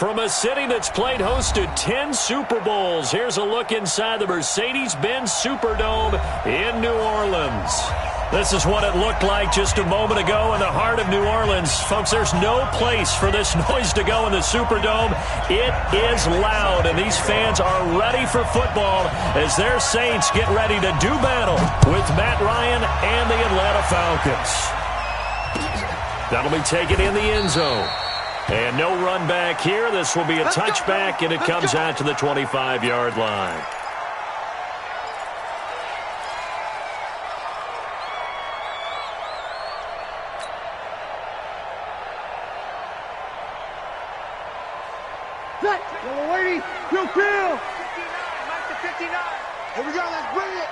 From a city that's played host to 10 Super Bowls, here's a look inside the Mercedes-Benz Superdome in New Orleans. This is what it looked like just a moment ago in the heart of New Orleans. Folks, there's no place for this noise to go in the Superdome. It is loud, and these fans are ready for football as their Saints get ready to do battle with Matt Ryan and the Atlanta Falcons. That'll be taken in the end zone. And no run back here. This will be a touchback, and it comes out to the 25-yard line. Yellow lady, kill. 59, Mike to 59. Here we go, let's bring it.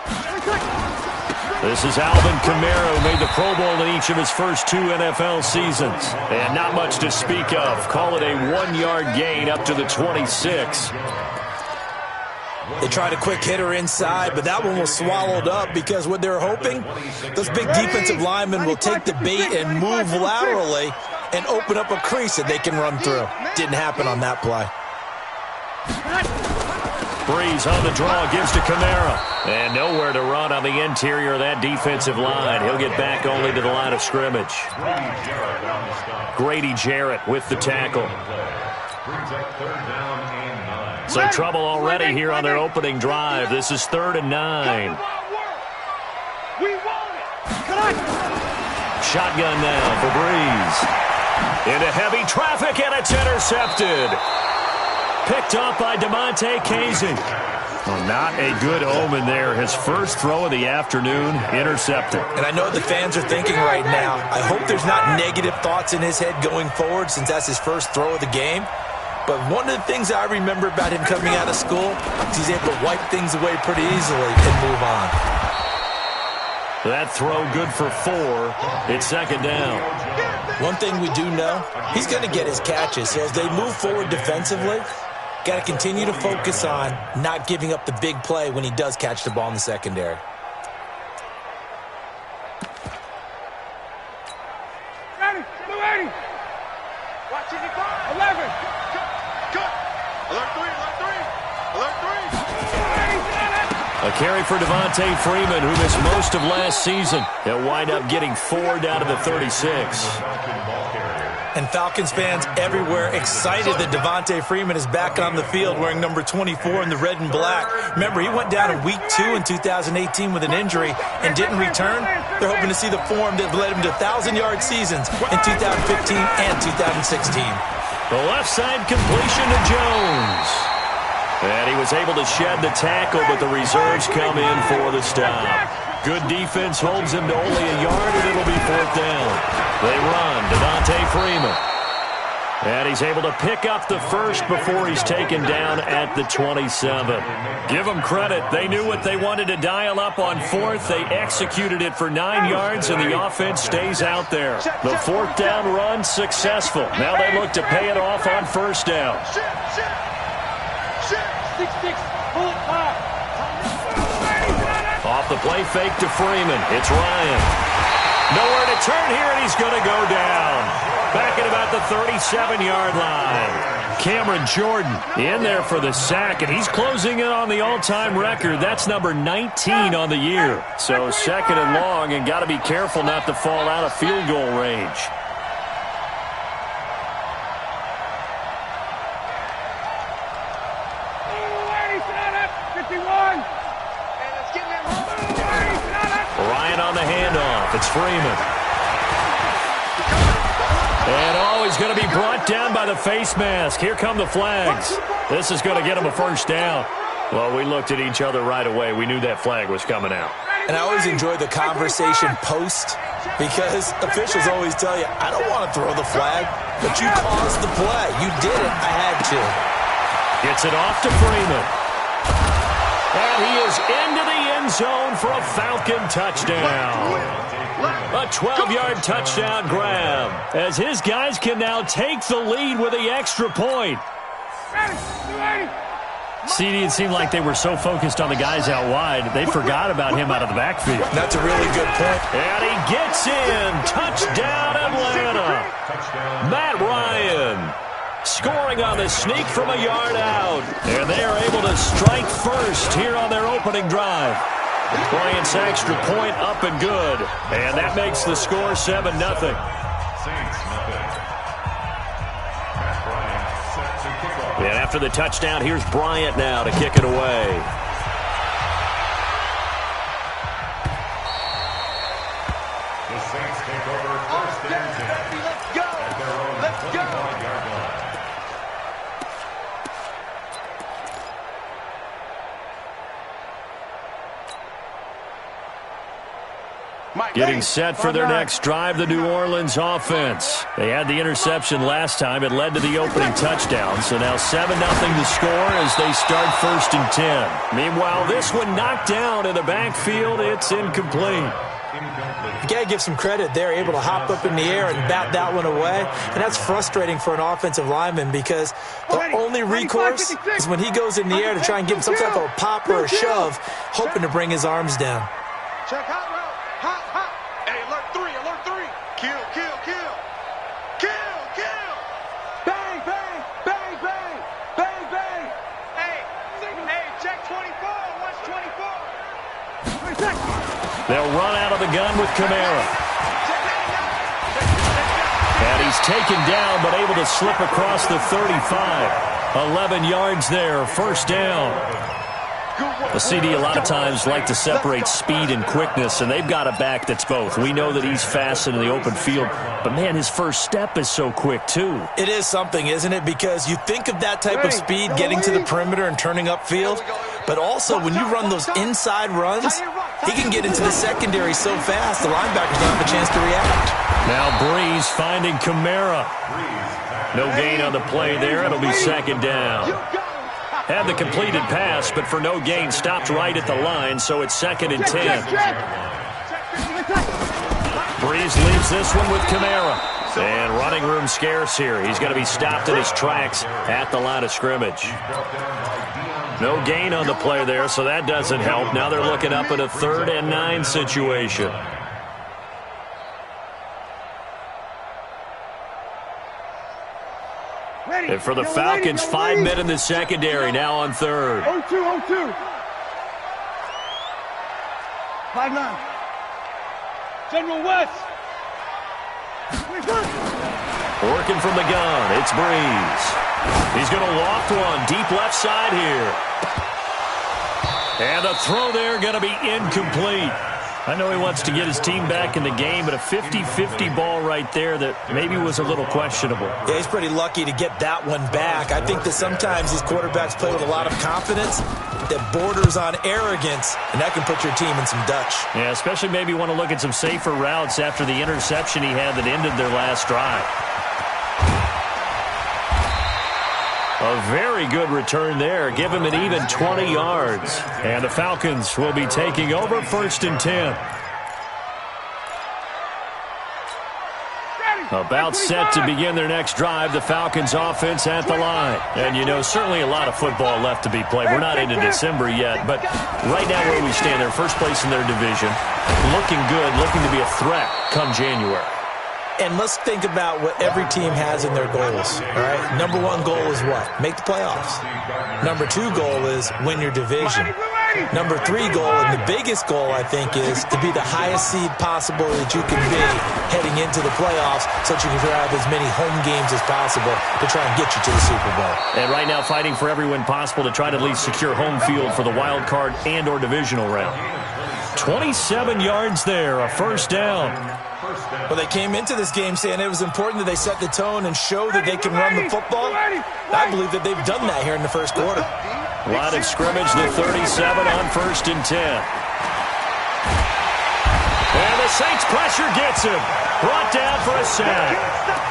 This is Alvin Kamara, who made the Pro Bowl in each of his first 2 NFL seasons. And not much to speak of. Call it a 1-yard gain up to the 26. They tried a quick hitter inside, but that one was swallowed up because what they're hoping, those big defensive linemen will take the bait and move laterally and open up a crease that they can run through. Didn't happen on that play. Breeze on the draw, gives to Kamara. And nowhere to run on the interior of that defensive line. He'll get back only to the line of scrimmage. Grady Jarrett with the tackle. So trouble already here on their opening drive. This is 3rd and 9. Shotgun now for Breeze. Into heavy traffic, and it's intercepted. Picked up by DeMonte Casey. Well, not a good omen there. His first throw of the afternoon, intercepted. And I know the fans are thinking right now, I hope there's not negative thoughts in his head going forward since that's his first throw of the game. But one of the things I remember about him coming out of school is he's able to wipe things away pretty easily and move on. That throw good for 4. It's 2nd down. One thing we do know, he's going to get his catches. So as they move forward defensively, got to continue to focus on not giving up the big play when he does catch the ball in the secondary. Ready, 280. Watch it, 11. Cut. Alert 3, alert 3. A carry for Devontae Freeman, who missed most of last season. He'll wind up getting 4 down to the 36. And Falcons fans everywhere excited that Devontae Freeman is back on the field wearing number 24 in the red and black. Remember, he went down in Week 2 in 2018 with an injury and didn't return. They're hoping to see the form that led him to 1,000-yard seasons in 2015 and 2016. The left side completion to Jones. And he was able to shed the tackle, but the reserves come in for the stop. Good defense holds him to only a yard, and it'll be 4th down. They run, Devontae Freeman. And he's able to pick up the first before he's taken down at the 27. Give them credit. They knew what they wanted to dial up on 4th. They executed it for 9 yards, and the offense stays out there. The 4th down run successful. Now they look to pay it off on 1st down. 6-6, bullet 5. Off the play fake to Freeman. It's Ryan. Nowhere to turn here, and he's going to go down. Back at about the 37-yard line. Cameron Jordan in there for the sack, and he's closing in on the all-time record. That's number 19 on the year. So 2nd and long, and got to be careful not to fall out of field goal range. Ryan on the handoff. It's Freeman. And he's going to be brought down by the face mask. Here come the flags. This is going to get him a 1st down. Well, we looked at each other right away. We knew that flag was coming out. And I always enjoy the conversation post because officials always tell you, I don't want to throw the flag, but you caused the play. You did it. I had to. Gets it off to Freeman. And he is into the end zone for a Falcon touchdown. A 12-yard touchdown grab as his guys can now take the lead with the extra point. CD, it seemed like they were so focused on the guys out wide, they forgot about him out of the backfield. That's a really good point. And he gets in. Touchdown, Atlanta. Matt Ryan. Scoring on the sneak from a yard out. And they are able to strike first here on their opening drive. Bryant's extra point up and good. And that makes the score 7-0. And after the touchdown, here's Bryant now to kick it away. Getting set for their next drive, the New Orleans offense. They had the interception last time. It led to the opening touchdown. So now 7-0 to score as they start 1st and 10. Meanwhile, this one knocked down in the backfield. It's incomplete. You got to give some credit. They're able to hop up in the air and bat that one away. And that's frustrating for an offensive lineman because the only recourse is when he goes in the air to try and give him some type of a pop or a shove, hoping to bring his arms down. Check hot route. Hot, hot. Hey, alert 3, alert 3. Kill, kill, kill. Kill, kill. Bang, bang, bang, bang. Bang, bang. Hey, check 24. Watch 24. They'll run out of the gun with Kamara. And he's taken down but able to slip across the 35. 11 yards there, 1st down. The CD a lot of times like to separate speed and quickness, and they've got a back that's both. We know that he's fast in the open field, but, man, his first step is so quick, too. It is something, isn't it? Because you think of that type of speed getting to the perimeter and turning upfield, but also when you run those inside runs, he can get into the secondary so fast, the linebackers don't have a chance to react. Now Breeze finding Kamara. No gain on the play there. It'll be 2nd down. Had the completed pass, but for no gain, stopped right at the line, so it's 2nd and 10. Breeze leaves this one with Kamara. And running room scarce here. He's going to be stopped in his tracks at the line of scrimmage. No gain on the play there, so that doesn't help. Now they're looking up at a 3rd and 9 situation. And for the Falcons, 5 men in the secondary, now on 3rd. 0-2. 5-9. General West. Working from the gun, it's Breeze. He's going to loft one, deep left side here. And the throw there going to be incomplete. I know he wants to get his team back in the game, but a 50-50 ball right there that maybe was a little questionable. Yeah, he's pretty lucky to get that one back. I think that sometimes these quarterbacks play with a lot of confidence that borders on arrogance, and that can put your team in some Dutch. Yeah, especially maybe want to look at some safer routes after the interception he had that ended their last drive. A very good return there. Give him an even 20 yards. And the Falcons will be taking over 1st and 10. About set to begin their next drive, the Falcons offense at the line. And, you know, certainly a lot of football left to be played. We're not into December yet, but right now where we stand, they're first place in their division. Looking good, looking to be a threat come January. And let's think about what every team has in their goals, all right? Number 1 goal is what? Make the playoffs. Number 2 goal is win your division. Number 3 goal, and the biggest goal, I think, is to be the highest seed possible that you can be heading into the playoffs so that you can drive as many home games as possible to try and get you to the Super Bowl. And right now fighting for every win possible to try to at least secure home field for the wild card and or divisional round. 27 yards there, a 1st down. Well, they came into this game saying it was important that they set the tone and show that they can run the football. I believe that they've done that here in the 1st quarter. Line of scrimmage, the 37 on 1st and 10. And the Saints pressure gets him. Brought down for a sack.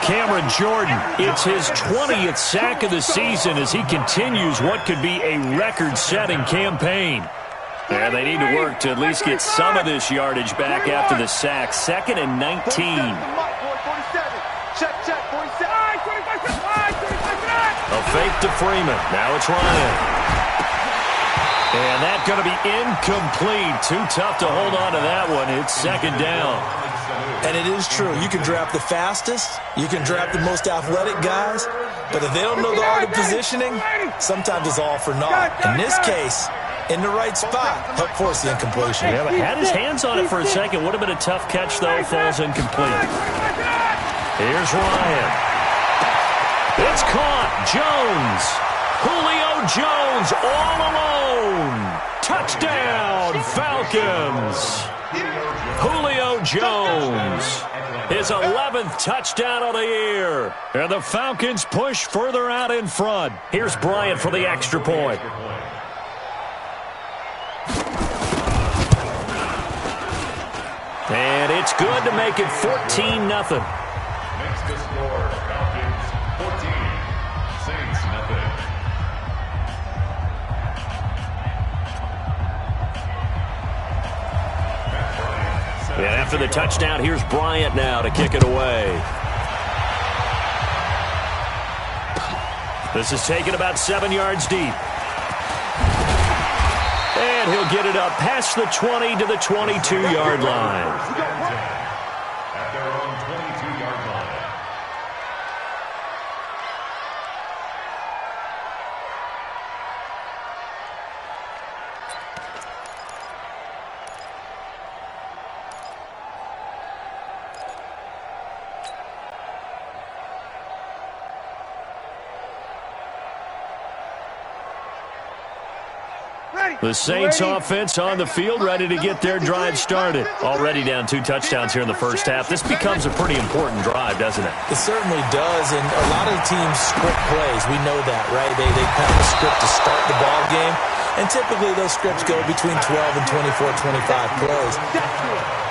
Cameron Jordan, it's his 20th sack of the season as he continues what could be a record-setting campaign. And they need to work to at least get some of this yardage back after the sack. 2nd and 19. Check, 47. A fake to Freeman. Now it's Ryan. And that's going to be incomplete. Too tough to hold on to that one. It's 2nd down. And it is true. You can draft the fastest. You can draft the most athletic guys. But if they don't know the art of positioning, sometimes it's all for naught. In this case, in the right spot, help force the incompletion. Yeah, but had his hands on it for a second. Would have been a tough catch, though. Falls incomplete. Here's Ryan. It's caught. Jones. Julio Jones all alone. Touchdown, Falcons. Julio Jones. His 11th touchdown of the year. And the Falcons push further out in front. Here's Bryant for the extra point. And it's good to make it 14-0. Makes the score Falcons 14, Saints nothing. And after the touchdown, here's Bryant now to kick it away. This is taken about 7 yards deep. And he'll get it up past the 20 to the 22-yard line. At their own 22-yard line. The Saints offense on the field, ready to get their drive started. Already down 2 touchdowns here in the first half. This becomes a pretty important drive, doesn't it? It certainly does, and a lot of teams script plays. We know that, right? They have a script to start the ball game, and typically those scripts go between 12 and 24, 25 plays.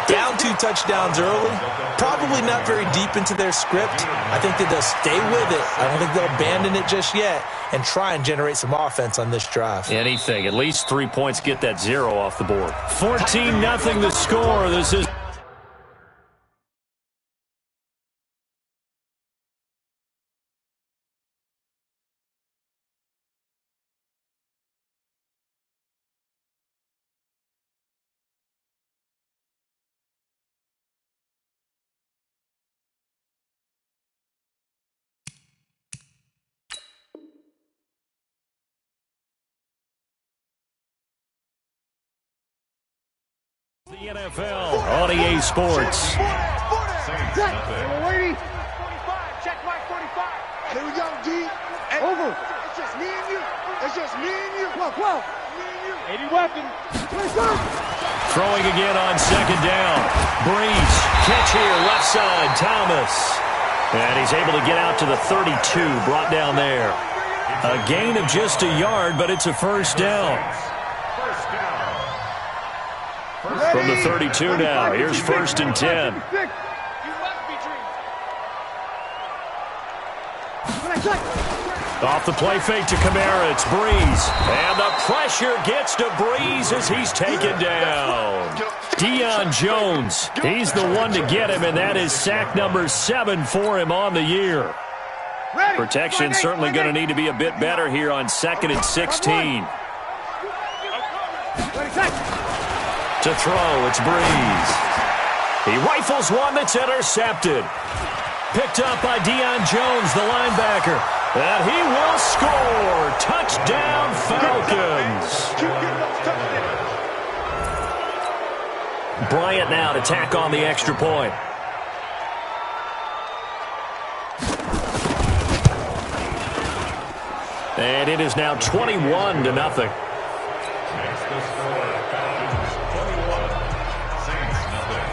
Down 2 touchdowns early, probably not very deep into their script. I think that they'll stay with it. I don't think they'll abandon it just yet and try and generate some offense on this drive. Anything. At least 3 points, get that 0 off the board. 14-0 the score. This is the NFL on EA Sports. Saints nothing. Waiting. 45. Check my 45. Here we go, D. Over. It's just me and you. It's just me and you. 12. Me and you. 80 weapons. Throwing again on second down. Breeze. Catch here, left side, Thomas. And he's able to get out to the 32, brought down there. A gain of just a yard, but it's a first down. First down. From the 32 now, here's 1st and 10. You must be dreaming. Off the play fake to Kamara, it's Breeze. And the pressure gets to Breeze as he's taken down. Deion Jones, he's the one to get him, and that is sack number 7 for him on the year. Protection certainly going to need to be a bit better here on 2nd and 16. To throw, it's Breeze. He rifles one that's intercepted. Picked up by Deion Jones, the linebacker. And he will score. Touchdown, Falcons. Bryant now to tack on the extra point. And it is now 21-0. Makes the score Falcons 21, Saints nothing.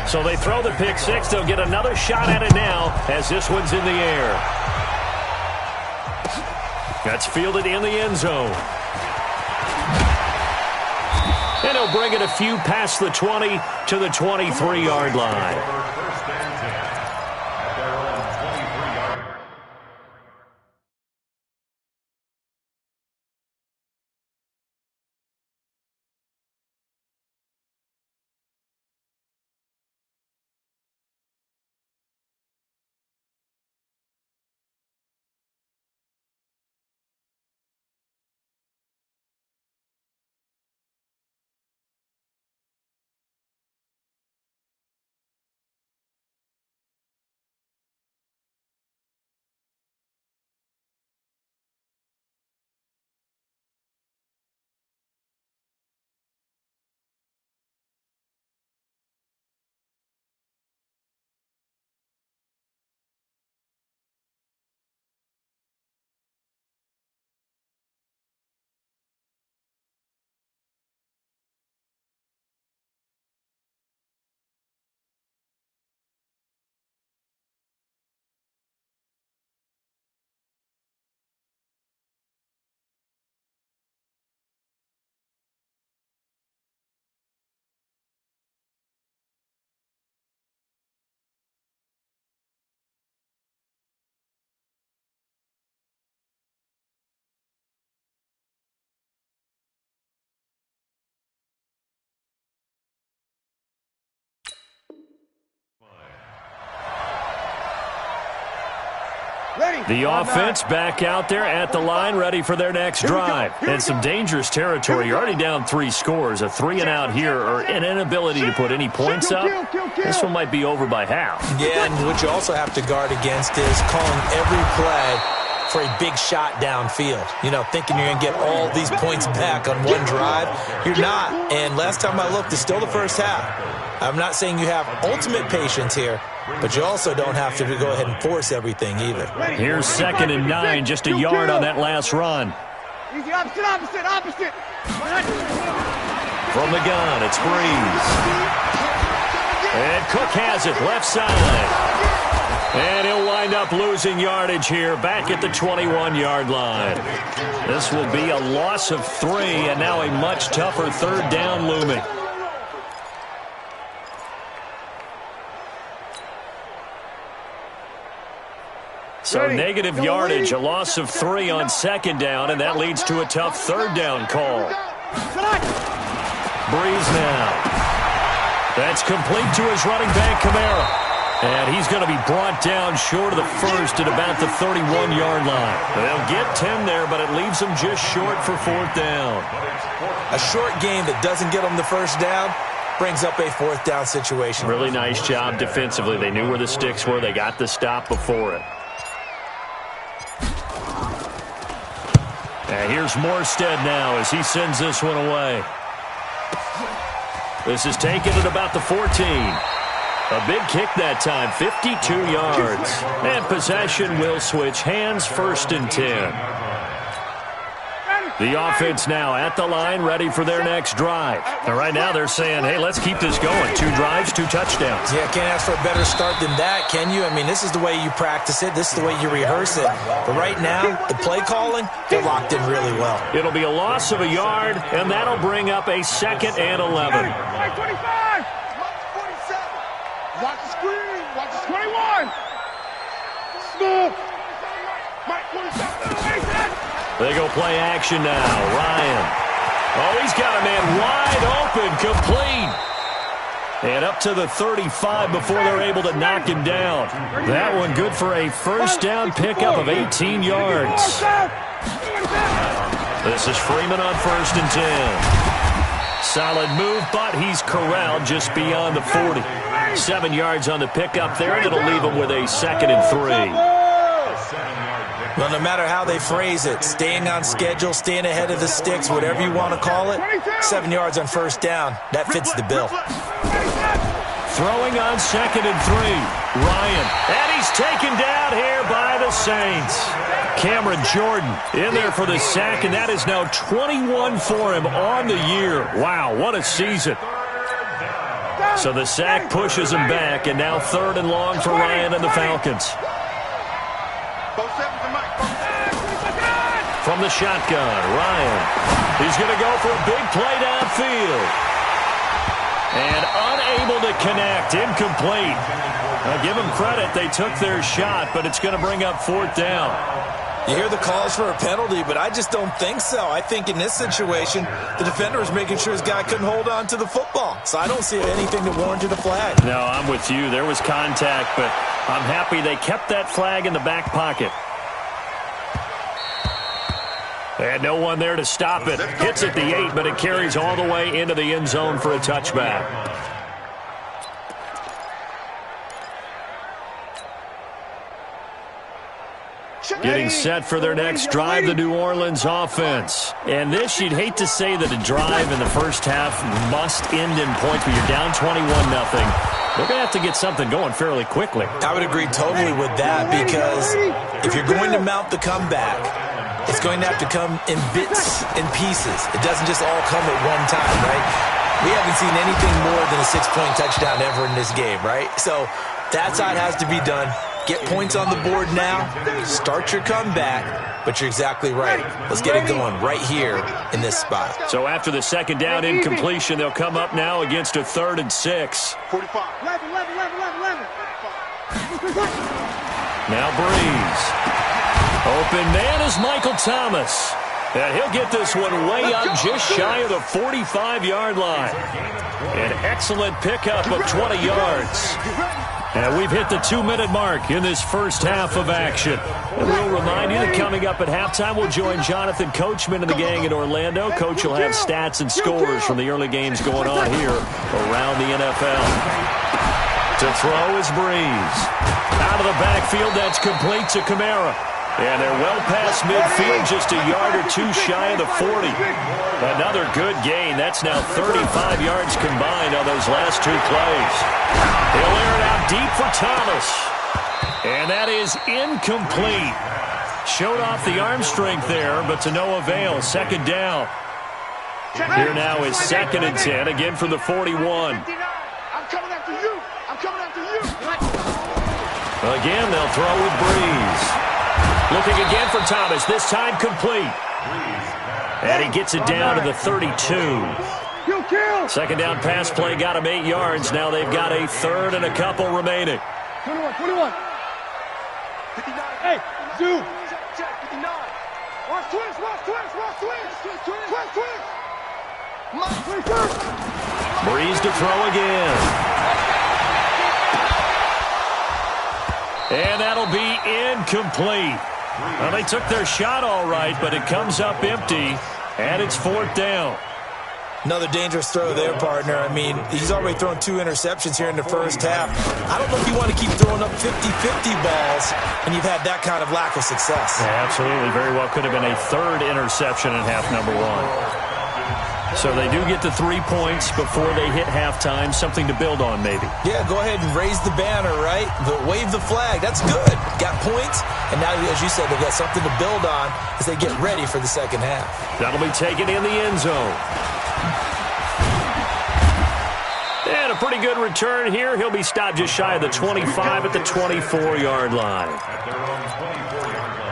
So they throw the pick six. They'll get another shot at it now as this one's in the air. That's fielded in the end zone. And he'll bring it a few past the 20 to the 23-yard line. The offense back out there at the line, ready for their next drive. And some dangerous territory. You're already down 3 scores. A 3-and-out here, or an inability to put any points up. This one might be over by half. Yeah, and what you also have to guard against is calling every play for a big shot downfield. You know, thinking you're going to get all these points back on one drive. You're not. And last time I looked, it's still the first half. I'm not saying you have ultimate patience here, but you also don't have to go ahead and force everything either. Here's 2nd and 9, just a yard on that last run. Easy, opposite. From the gun, it's Breeze. And Cook has it, left side. And he'll wind up losing yardage here, back at the 21-yard line. This will be a loss of 3, and now a much tougher 3rd down looming. So negative yardage, a loss of 3 on 2nd down, and that leads to a tough 3rd down call. Breeze now. That's complete to his running back, Kamara. And he's going to be brought down short of the first at about the 31-yard line. They'll get 10 there, but it leaves them just short for 4th down. A short game that doesn't get them the first down brings up a 4th down situation. Really nice job defensively. They knew where the sticks were. They got the stop before it. And here's Morstead now as he sends this one away. This is taken at about the 14. A big kick that time, 52 yards. And possession will switch hands, 1st and 10. The offense now at the line, ready for their next drive. And right now they're saying, hey, let's keep this going. 2 drives, 2 touchdowns. Yeah, can't ask for a better start than that, can you? I mean, this is the way you practice it. This is the way you rehearse it. But right now, the play calling, they're locked in really well. It'll be a loss of a yard, and that'll bring up a 2nd and 11. 25! Watch the screen! Watch the 21! Snoop! Mike 27! They go play action now. Ryan. Oh, he's got a man wide open, complete. And up to the 35 before they're able to knock him down. That one good for a 1st down pickup of 18 yards. This is Freeman on 1st and 10. Solid move, but he's corralled just beyond the 40. 7 yards on the pickup there, and it'll leave him with a 2nd and 3. Well, no matter how they phrase it, staying on schedule, staying ahead of the sticks, whatever you want to call it, 7 yards on 1st down, that fits the bill. Throwing on 2nd and 3. Ryan. And he's taken down here by the Saints. Cameron Jordan in there for the sack, and that is now 21 for him on the year. Wow, what a season. So the sack pushes him back, and now 3rd and long for Ryan and the Falcons. From the shotgun, Ryan. He's going to go for a big play downfield. And unable to connect, incomplete. Now give them credit, they took their shot, but it's going to bring up 4th down. You hear the calls for a penalty, but I just don't think so. I think in this situation, the defender was making sure his guy couldn't hold on to the football. So I don't see anything that warranted a flag. No, I'm with you. There was contact, but I'm happy they kept that flag in the back pocket. And no one there to stop it. Hits at the 8, but it carries all the way into the end zone for a touchback. Getting set for their next drive, the New Orleans offense. And this, you'd hate to say that a drive in the first half must end in points, but you're down 21-0. They're going to have to get something going fairly quickly. I would agree totally with that, because if you're going to mount the comeback, it's going to have to come in bits and pieces. It doesn't just all come at one time, right? We haven't seen anything more than a 6-point touchdown ever in this game, right? So that side has to be done. Get points on the board now. Start your comeback. But you're exactly right. Let's get it going right here in this spot. So after the 2nd down incompletion, they'll come up now against a 3rd and 6. 45. 11. Now Breeze. Open man is Michael Thomas. And he'll get this one way up just shy of the 45-yard line. An excellent pickup of 20 yards. And we've hit the 2-minute mark in this first half of action. And we'll remind you that coming up at halftime, we'll join Jonathan Coachman and the gang in Orlando. Coach will have stats and scores from the early games going on here around the NFL. To throw is Breeze. Out of the backfield, that's complete to Kamara. And they're well past midfield, just a yard or two shy of the 40. Another good gain. That's now 35 yards combined on those last two plays. He'll air it out deep for Thomas. And that is incomplete. Showed off the arm strength there, but to no avail. Second down. Here now is 2nd and 10, again from the 41. I'm coming after you. I'm coming after you. Again, they'll throw with Breeze. Looking again for Thomas, this time complete. And he gets it down to the 32. Second down pass play got him 8 yards. Now they've got a third and a couple remaining. 21. 59. Hey, Zoo. Check, 59. Watch twist. Breeze to throw again. And that'll be incomplete. Well, they took their shot all right, but it comes up empty, and it's 4th down. Another dangerous throw there, partner. I mean, he's already thrown 2 interceptions here in the first half. I don't know if you want to keep throwing up 50-50 balls when you've had that kind of lack of success. Yeah, absolutely. Very well could have been a 3rd interception in half number 1. So they do get the 3 points before they hit halftime. Something to build on, maybe. Yeah, go ahead and raise the banner, right? Wave the flag. That's good. Got points, and now, as you said, they've got something to build on as they get ready for the second half. That'll be taken in the end zone. And a pretty good return here. He'll be stopped just shy of the 25 at the 24-yard line. At their own 24-yard line.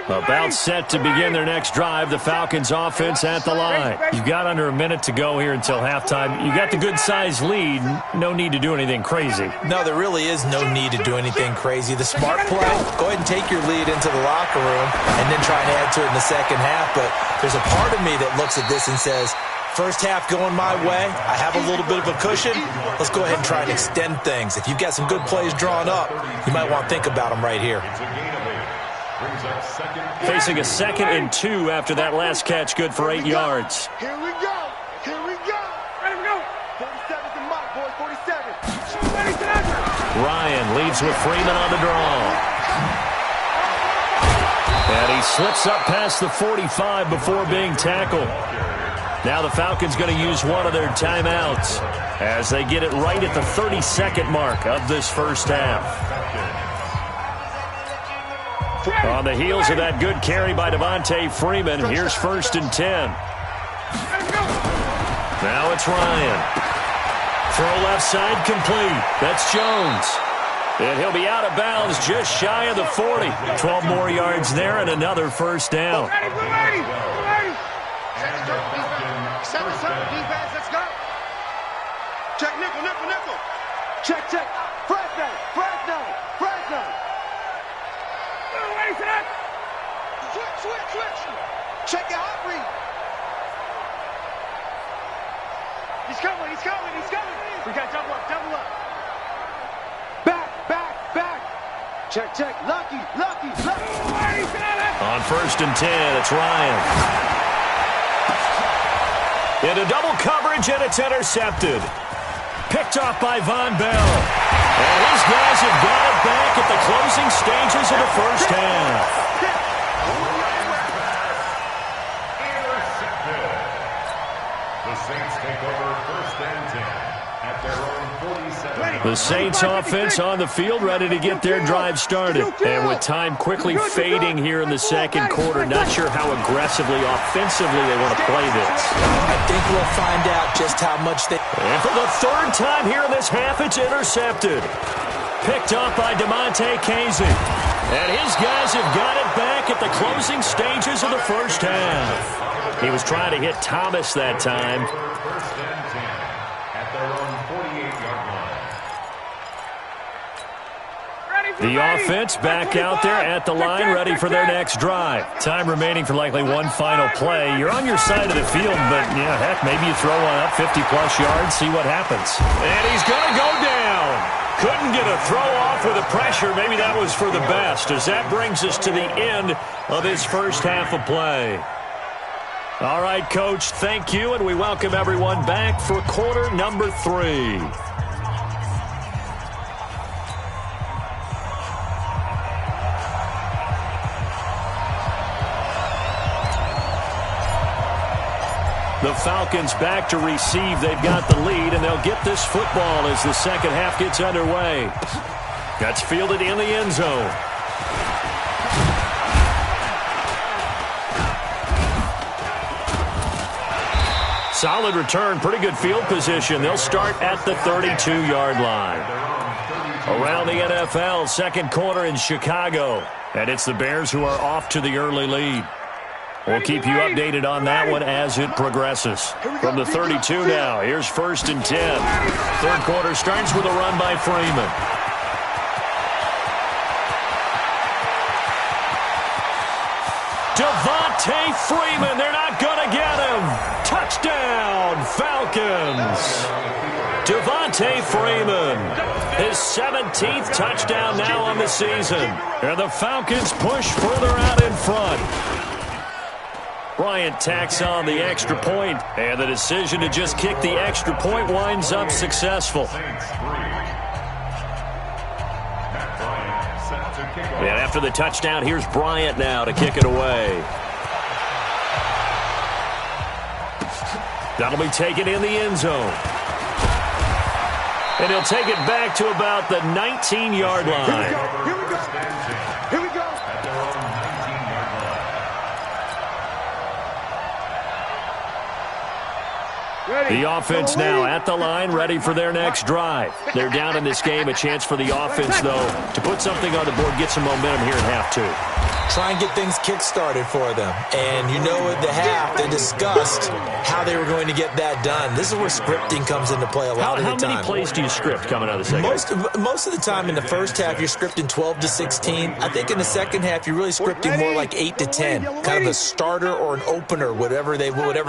About set to begin their next drive. The Falcons offense at the line. You've got under a minute to go here until halftime. You got the good-sized lead. No need to do anything crazy. No, there really is no need to do anything crazy. The smart play, go ahead and take your lead into the locker room and then try and add to it in the second half. But there's a part of me that looks at this and says, first half going my way, I have a little bit of a cushion. Let's go ahead and try and extend things. If you've got some good plays drawn up, you might want to think about them right here. Facing a 2nd and 2 after that last catch, good for 8 yards. Here we go. Ready to go. 47's the mark, boys. 47. Ryan leads with Freeman on the draw. And he slips up past the 45 before being tackled. Now the Falcons going to use one of their timeouts as they get it right at the 32nd mark of this first half. On the heels of that good carry by Devontae Freeman, here's 1st and 10. Now it's Ryan. Throw left side complete. That's Jones. And he'll be out of bounds just shy of the 40. 12 more yards there and another first down. Ready. Defense, let's go. Check, nickel. Check. Fresno. Switch. Check your hot read. He's coming. We got double up. Back. Check. Lucky. On 1st and 10, it's Ryan. Into double coverage, and it's intercepted. Picked off by Von Bell. And these guys have got it back at the closing stages of the first half. The Saints take over 1st and 10 at their own 47. The Saints offense on the field, ready to get their drive started. And with time quickly fading here in the second quarter, not sure how aggressively, offensively they want to play this. I think we'll find out just how much they... And for the 3rd time here in this half, it's intercepted. Picked up by DeMonte Casey. And his guys have got it back at the closing stages of the first half. He was trying to hit Thomas that time. 1st and 10 at their own 48-yard line. Ready. The offense back out there at the line, ready for their next drive. Time remaining for likely one final play. You're on your side of the field, but, yeah, heck, maybe you throw one up 50-plus yards, see what happens. And he's going to go down. Couldn't get a throw off with the pressure. Maybe that was for the best, as that brings us to the end of this first half of play. All right, Coach, thank you, and we welcome everyone back for quarter number 3. The Falcons back to receive. They've got the lead, and they'll get this football as the second half gets underway. That's fielded in the end zone. Solid return, pretty good field position. They'll start at the 32-yard line. Around the NFL, second quarter in Chicago. And it's the Bears who are off to the early lead. We'll keep you updated on that one as it progresses. From the 32 now, here's 1st and 10. Third quarter starts with a run by Freeman. Devontae Freeman, they're not going to get him. Touchdown, Falcons. Devontae Freeman, his 17th touchdown now on the season. And the Falcons push further out in front. Bryant tacks on the extra point, and the decision to just kick the extra point winds up successful. And after the touchdown, here's Bryant now to kick it away. That'll be taken in the end zone. And he'll take it back to about the 19-yard line. Here we go. Here we go. The offense now at the line, ready for their next drive. They're down in this game. A chance for the offense, though, to put something on the board, get some momentum here at half 2. Try and get things kick-started for them. And you know at the half, they discussed how they were going to get that done. This is where scripting comes into play a lot of the time. How many plays do you script coming out of the second half? Most of the time in the first half, you're scripting 12 to 16. I think in the second half, you're really scripting more like 8 to 10. Kind of a starter or an opener, whatever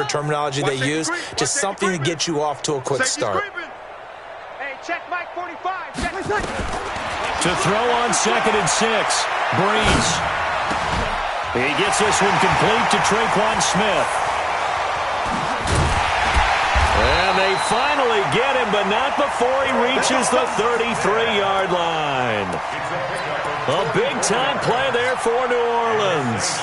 terminology they use. Just something to get you off to a quick start. Hey, check Mike 45. Check. To throw on 2nd and 6. Breeze. He gets this one complete to Traquan Smith. And they finally get him, but not before he reaches the 33-yard line. A big-time play there for New Orleans.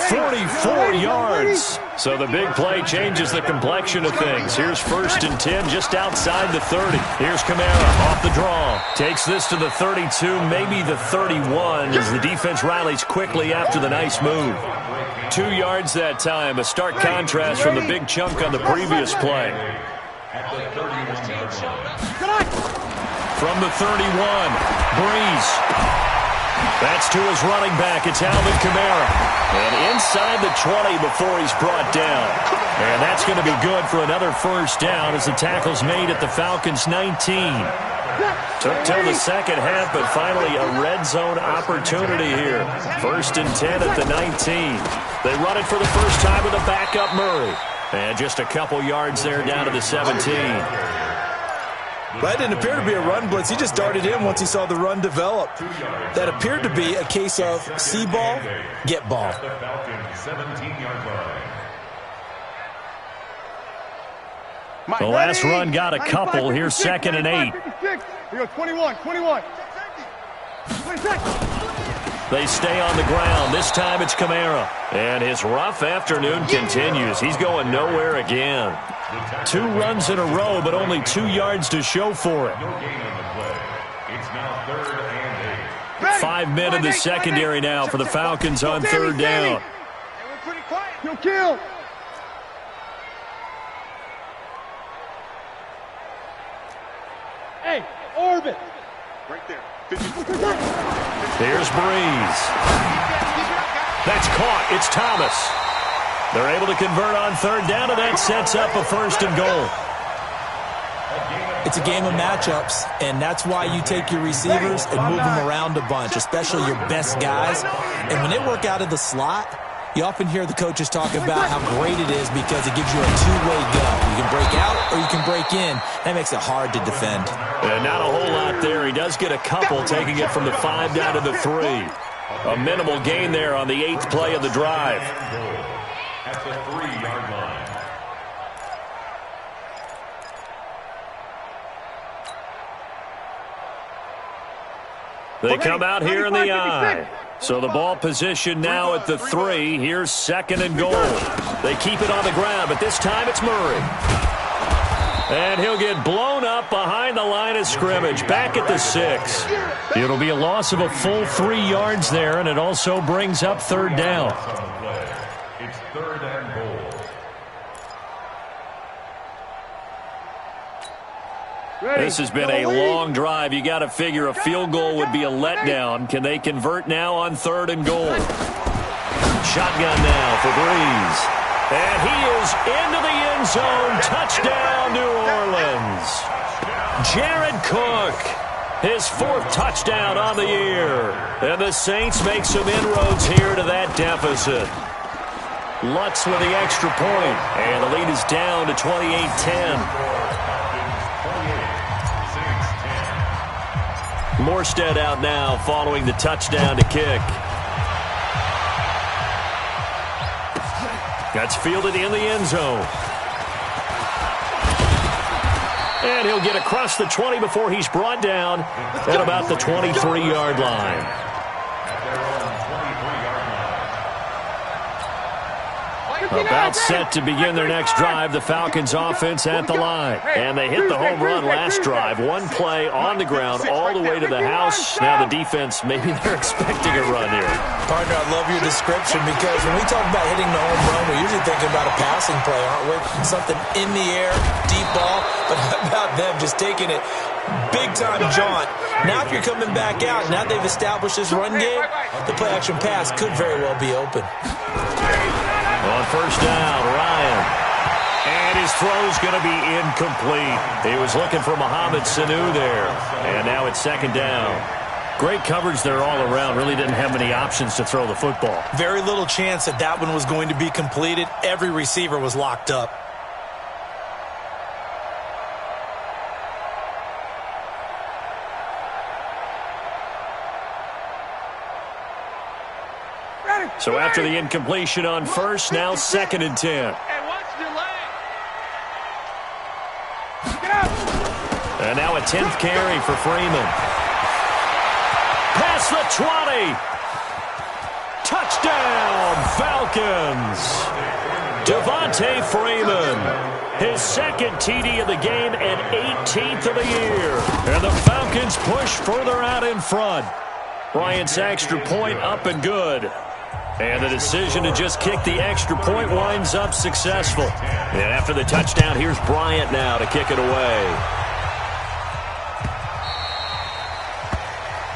44 yards. So the big play changes the complexion of things. Here's 1st and 10 just outside the 30. Here's Kamara off the draw. Takes this to the 32, maybe the 31, as the defense rallies quickly after the nice move. 2 yards that time, a stark contrast from the big chunk on the previous play. From the 31, Breeze. That's to his running back. It's Alvin Kamara. And inside the 20 before he's brought down. And that's going to be good for another first down as the tackle's made at the Falcons' 19. Took till the second half, but finally a red zone opportunity here. 1st and 10 at the 19. They run it for the first time with a backup Murray. And just a couple yards there down to the 17. That didn't appear to be a run blitz. He just darted in once he saw the run develop. That appeared to be a case of see ball, get ball. The last run got a couple. Here's 2nd and 8. Here we go, 21. They stay on the ground. This time it's Kamara. And his rough afternoon continues. He's going nowhere again. 2 runs in a row, but only 2 yards to show for it. 5 men in the secondary now for the Falcons on 3rd down. Kill. Hey, orbit. Right there. Here's Breeze. That's caught. It's Thomas. They're able to convert on 3rd down, and that sets up a 1st and goal. It's a game of matchups, and that's why you take your receivers and move them around a bunch, especially your best guys. And when they work out of the slot, you often hear the coaches talk about how great it is because it gives you a two-way go. You can break out or you can break in. That makes it hard to defend. And not a whole lot there. He does get a couple, taking it from the 5 down to the 3. A minimal gain there on the 8th play of the drive. At the 3-yard line. They come out here in the I. So the ball position now at the 3. Here's 2nd and goal. They keep it on the ground, but this time it's Murray. And he'll get blown up behind the line of scrimmage, back at the 6. It'll be a loss of a full 3 yards there, and it also brings up 3rd down. It's 3rd and goal. This has been a long drive. You got to figure a field goal would be a letdown. Can they convert now on 3rd and goal? Shotgun now for Breeze. And he is into the end zone. Touchdown, New Orleans. Jared Cook, his 4th touchdown on the year. And the Saints make some inroads here to that deficit. Lutz with the extra point. And the lead is down to 28-10. Morstead out now following the touchdown to kick. That's fielded in the end zone. And he'll get across the 20 before he's brought down at about the 23-yard line. About set to begin their next drive, the Falcons offense at the line. And they hit the home run last drive. 1 play on the ground all the way to the house. Now the defense, maybe they're expecting a run here. Partner, I love your description because when we talk about hitting the home run, we're usually thinking about a passing play, aren't we? Something in the air, deep ball. But how about them just taking it big-time jaunt? Now if you're coming back out, now they've established this run game, the play-action pass could very well be open. On 1st down, Ryan. And his throw's going to be incomplete. He was looking for Mohamed Sanu there. And now it's 2nd down. Great coverage there all around. Really didn't have many options to throw the football. Very little chance that that one was going to be completed. Every receiver was locked up. So after the incompletion on 1st, now 2nd and 10. And now a 10th carry for Freeman. Past the 20. Touchdown, Falcons. Devontae Freeman. His 2nd TD of the game and 18th of the year. And the Falcons push further out in front. Bryant's extra point up and good. And the decision to just kick the extra point winds up successful. And after the touchdown, here's Bryant now to kick it away.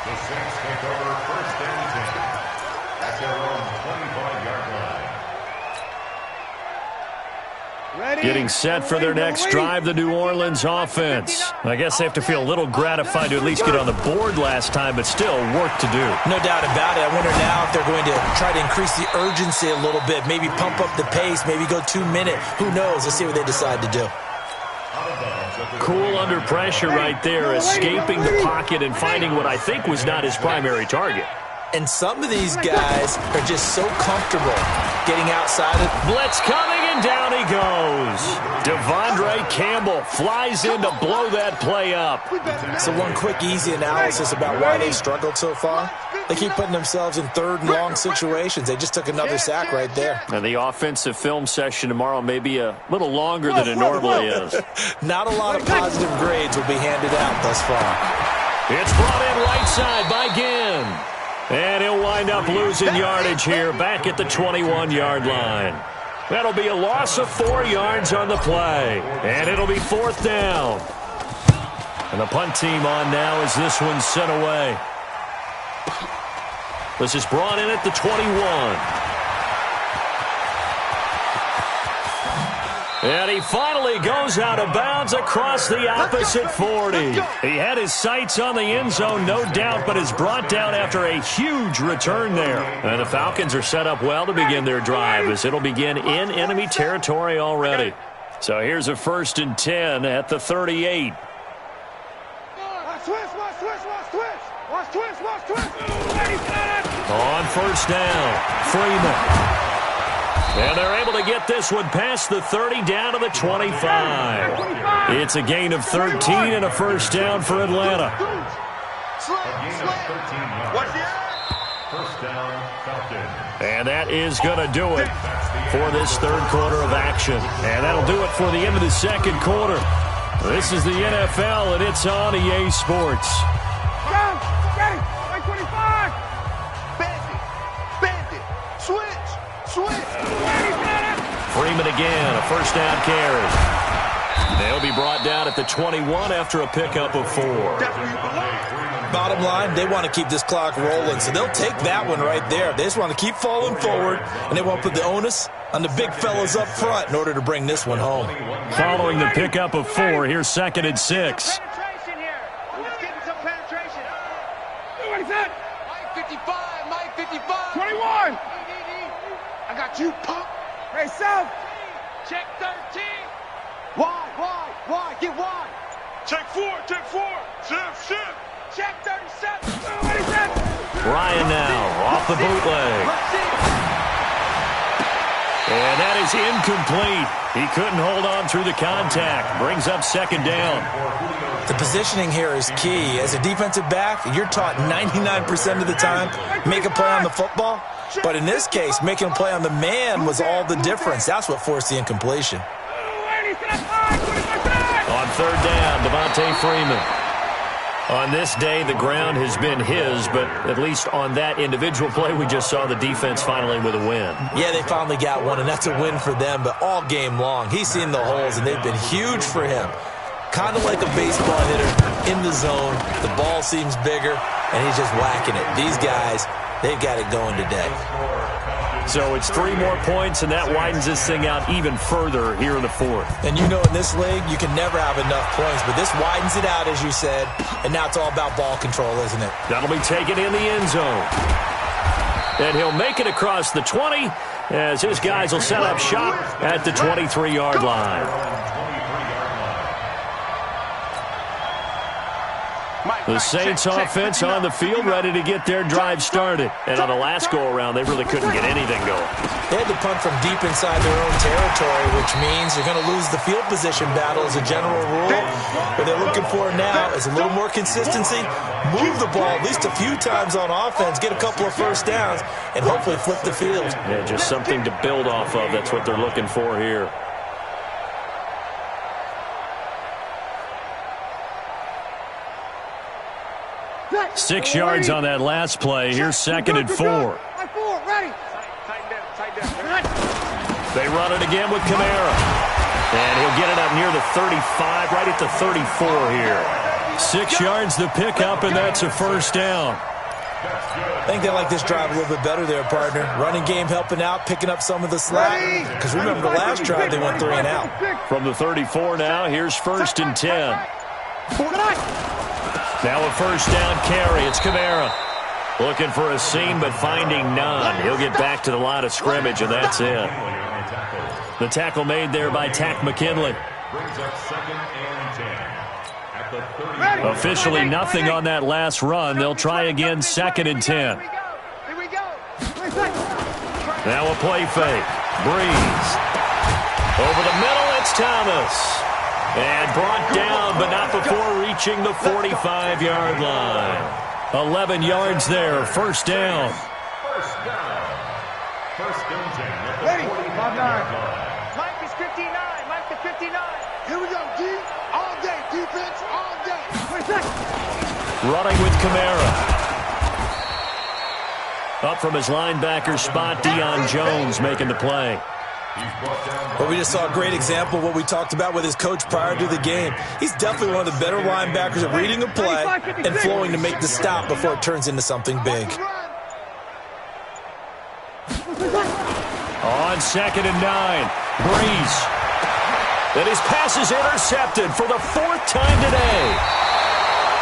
The Saints take over 1st and 10 at their own 25-yard line. Getting set for their next drive, the New Orleans offense. I guess they have to feel a little gratified to at least get on the board last time, but still work to do. No doubt about it. I wonder now if they're going to try to increase the urgency a little bit, maybe pump up the pace, maybe go 2-minute. Who knows? Let's see what they decide to do. Cool under pressure right there, escaping the pocket and finding what I think was not his primary target. And some of these guys are just so comfortable getting outside it. Blitz coming, and down he goes. Devondre Campbell flies in to blow that play up. So one quick, easy analysis about why they've struggled so far. They keep putting themselves in 3rd and long situations. They just took another sack right there. And the offensive film session tomorrow may be a little longer than it normally is. Not a lot of positive grades will be handed out thus far. It's brought in right side by Ginn. And he'll wind up losing yardage here back at the 21-yard line. That'll be a loss of 4 yards on the play. And it'll be 4th down. And the punt team on now as this one's sent away. This is brought in at the 21. And he finally goes out of bounds across the opposite 40. He had his sights on the end zone, no doubt, but is brought down after a huge return there. And the Falcons are set up well to begin their drive, as it'll begin in enemy territory already. So here's a 1st and 10 at the 38. On 1st down, Freeman. And they're able to get this one past the 30 down to the 25. It's a gain of 13 and a 1st down for Atlanta. And that is going to do it for this 3rd quarter of action. And that'll do it for the end of the 2nd quarter. This is the NFL, and it's on EA Sports. Freeman again, a 1st down carry. They'll be brought down at the 21 after a pickup of 4. Bottom line, they want to keep this clock rolling, so they'll take that one right there. They just want to keep falling forward, and they want to put the onus on the big fellas up front in order to bring this one home. Following the pickup of 4, here's 2nd and 6. Mike 55, Mike 55. 21. I got you, punk. Hey, South. Check 13. Why? Get wide. Check 4. Shift. Check 37. Ryan now off the bootleg. And that is incomplete. He couldn't hold on through the contact. Brings up 2nd down. The positioning here is key. As a defensive back, you're taught 99% of the time, make a play on the football. But in this case, making a play on the man was all the difference. That's what forced the incompletion. On 3rd down, Devontae Freeman. On this day, the ground has been his, but at least on that individual play, we just saw the defense finally with a win. Yeah, they finally got one, and that's a win for them. But all game long, he's seen the holes, and they've been huge for him. Kind of like a baseball hitter in the zone. The ball seems bigger, and he's just whacking it. These guys, they've got it going today. So it's 3 more points, and that widens this thing out even further here in the 4th. And you know in this league, you can never have enough points, but this widens it out, as you said, and now it's all about ball control, isn't it? That'll be taken in the end zone. And he'll make it across the 20 as his guys will set up shop at the 23-yard line. The Saints offense on the field, ready to get their drive started. And on the last go-around, they really couldn't get anything going. They had to punt from deep inside their own territory, which means they're going to lose the field position battle as a general rule. What they're looking for now is a little more consistency, move the ball at least a few times on offense, get a couple of 1st downs, and hopefully flip the field. Yeah, just something to build off of. That's what they're looking for here. Six yards on that last play. Here's 2nd and 4. They run it again with Kamara. And he'll get it up near the 35, right at the 34 here. 6 yards the pickup, and that's a 1st down. I think they like this drive a little bit better there, partner. Running game helping out, picking up some of the slack. Because remember the last drive, they went 3 and out. From the 34 now, here's 1st and 10. Now a 1st down carry. It's Kamara. Looking for a seam, but finding none. He'll get back to the line of scrimmage, and that's it. The tackle made there by Tack McKinley. Officially nothing on that last run. They'll try again, 2nd and 10. Now a play fake. Breeze. Over the middle, it's Thomas. And brought down, but not before reaching the 45-yard line. 11 yards there, 1st down. Ready. 5-9. Mike is 59. Mike to 59. Here we go, D. All day. Defense all day. Running with Kamara. Up from his linebacker spot, Deion Jones making the play. Well, we just saw a great example of what we talked about with his coach prior to the game. He's definitely one of the better linebackers at reading a play and flowing to make the stop before it turns into something big. On 2nd and 9, Breeze. And his pass is intercepted for the 4th time today.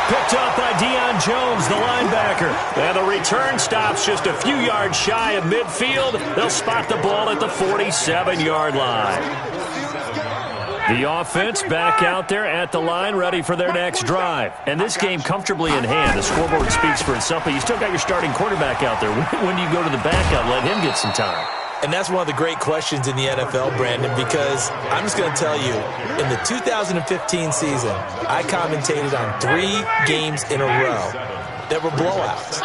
Picked up by Deion Jones, the linebacker. And the return stops just a few yards shy of midfield. They'll spot the ball at the 47-yard line. The offense back out there at the line, ready for their next drive. And this game comfortably in hand. The scoreboard speaks for itself, but you still got your starting quarterback out there. When do you go to the backup, let him get some time? And that's one of the great questions in the NFL, Brandon, because I'm just going to tell you, in the 2015 season, I commentated on 3 games in a row that were blowouts.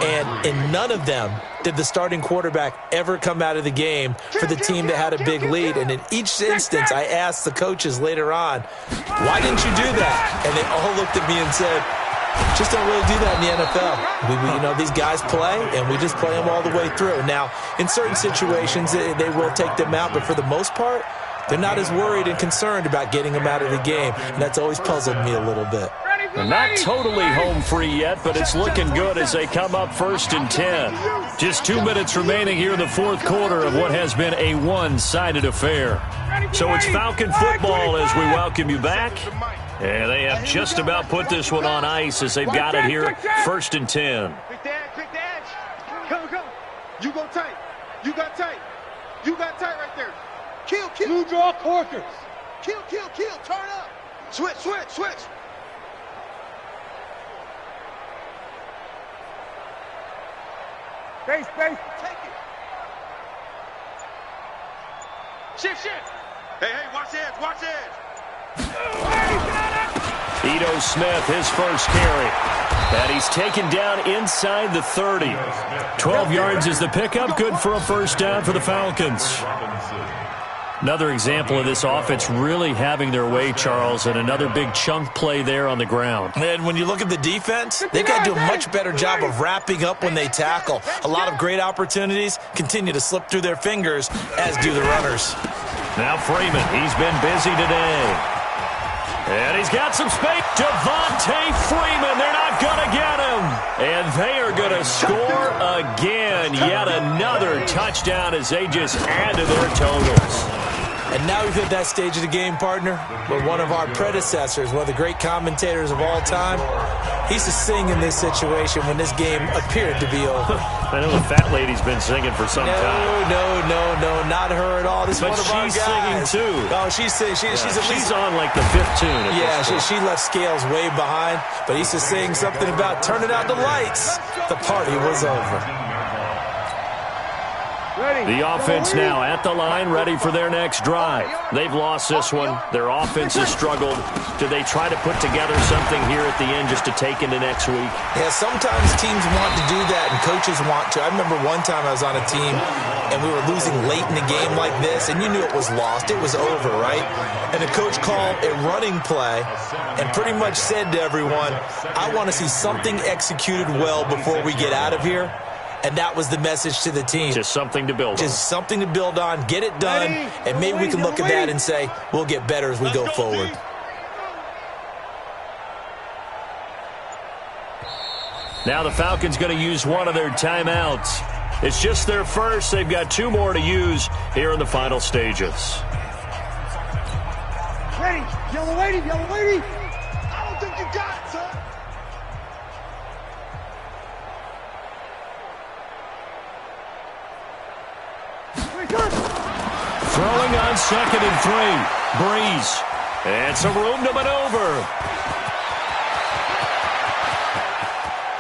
And in none of them did the starting quarterback ever come out of the game for the team that had a big lead. And in each instance, I asked the coaches later on, why didn't you do that? And they all looked at me and said, just don't really do that in the NFL. These guys play, and we just play them all the way through. Now, in certain situations, they will take them out, but for the most part, they're not as worried and concerned about getting them out of the game. And that's always puzzled me a little bit. And not totally home free yet, but it's looking good as they come up 1st and 10. Just 2 minutes remaining here in the 4th quarter of what has been a one-sided affair. So it's Falcon football as we welcome you back. And they have just about put this one on ice as they've got it here, 1st and 10. Quick the edge. Come. You go tight. You got tight. You got tight right there. Kill. Blue draw corkers. Kill. Turn up. Switch. Base. Take it. Shift. Hey, watch the edge. Ito Smith, his first carry. And he's taken down inside the 30. 12 yards is the pickup. Good for a first down for the Falcons. Another example of this offense really having their way, Charles, and another big chunk play there on the ground. And when you look at the defense, they've got to do a much better job of wrapping up when they tackle. A lot of great opportunities continue to slip through their fingers, as do the runners. Now Freeman, he's been busy today. And he's got some space. Devontae Freeman, they're not going to get him. And they are going to score again. Yet another touchdown as they just add to their totals. And now we've hit that stage of the game, partner, where one of our predecessors, one of the great commentators of all time, he used to sing in this situation when this game appeared to be over. I know the fat lady's been singing for some time. No, not her at all. This is one of our guys. She's singing too. Oh, she's singing. She's on like the 5th tune. Yeah, she left Scales way behind, but he used to sing something about turning out the lights. The party was over. The offense now at the line, ready for their next drive. They've lost this one. Their offense has struggled. Do they try to put together something here at the end just to take into next week? Yeah, sometimes teams want to do that and coaches want to. I remember one time I was on a team and we were losing late in the game like this, and you knew it was lost. It was over, right? And the coach called a running play and pretty much said to everyone, I want to see something executed well before we get out of here. And that was the message to the team. Just something to build on. Just something to build on, get it done, and maybe we can look at that and say, we'll get better as we go forward. Now the Falcons going to use one of their timeouts. It's just their first. They've got 2 more to use here in the final stages. Ready, yellow lady. I don't think you got it, son. Throwing on 2nd and 3. Breeze. And some room to maneuver.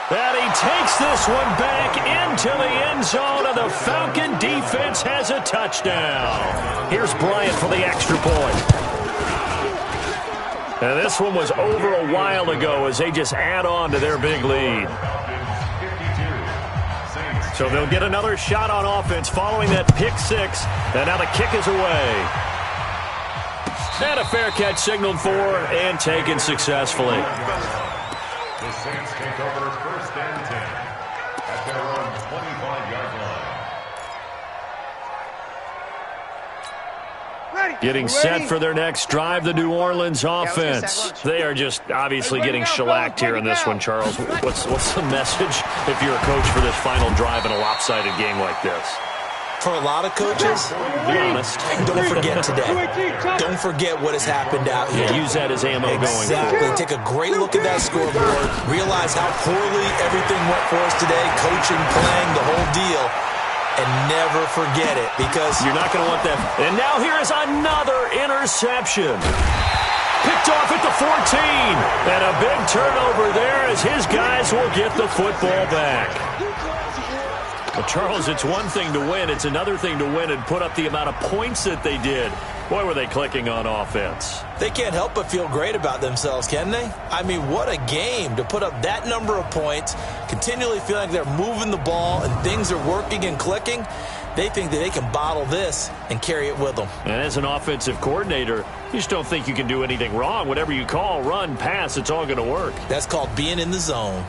And he takes this one back into the end zone, and the Falcon defense has a touchdown. Here's Bryant for the extra point. And this one was over a while ago as they just add on to their big lead. So they'll get another shot on offense following that pick 6. And now the kick is away. And a fair catch signaled for and taken successfully. The Saints take over 1st and 10 at their own 25-yard line. Getting set for their next drive, the New Orleans offense. They are just obviously getting shellacked here in this one, Charles. What's the message if you're a coach for this final drive in a lopsided game like this? for a lot of coaches, be honest, don't forget today. Don't forget what has happened out here. Use that as ammo going forward. Exactly. Take a great look at that scoreboard. Realize how poorly everything went for us today, coaching, playing, the whole deal. And never forget it, because you're not going to want that. And now here is another interception. Picked off at the 14. And a big turnover there as his guys will get the football back. Well, Charles, it's one thing to win. It's another thing to win and put up the amount of points that they did. Boy, were they clicking on offense. They can't help but feel great about themselves, can they? I mean, what a game to put up that number of points, continually feeling like they're moving the ball and things are working and clicking. They think that they can bottle this and carry it with them. And as an offensive coordinator, you just don't think you can do anything wrong. Whatever you call, run, pass, it's all going to work. That's called being in the zone.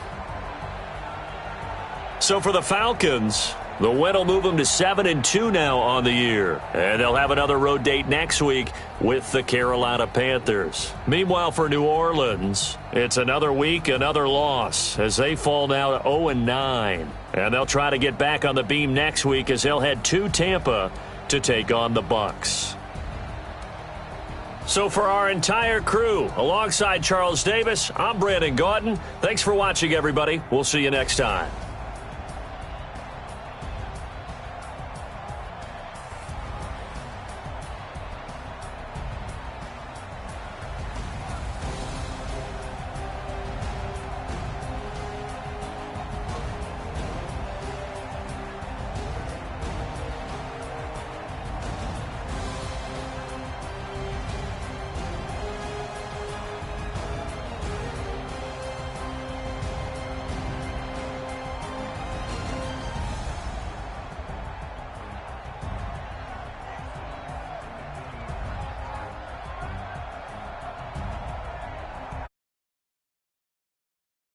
So for the Falcons, the win will move them to 7-2 now on the year. And they'll have another road date next week with the Carolina Panthers. Meanwhile, for New Orleans, it's another week, another loss, as they fall now to 0-9. And they'll try to get back on the beam next week as they'll head to Tampa to take on the Bucs. So for our entire crew, alongside Charles Davis, I'm Brandon Gaudin. Thanks for watching, everybody. We'll see you next time.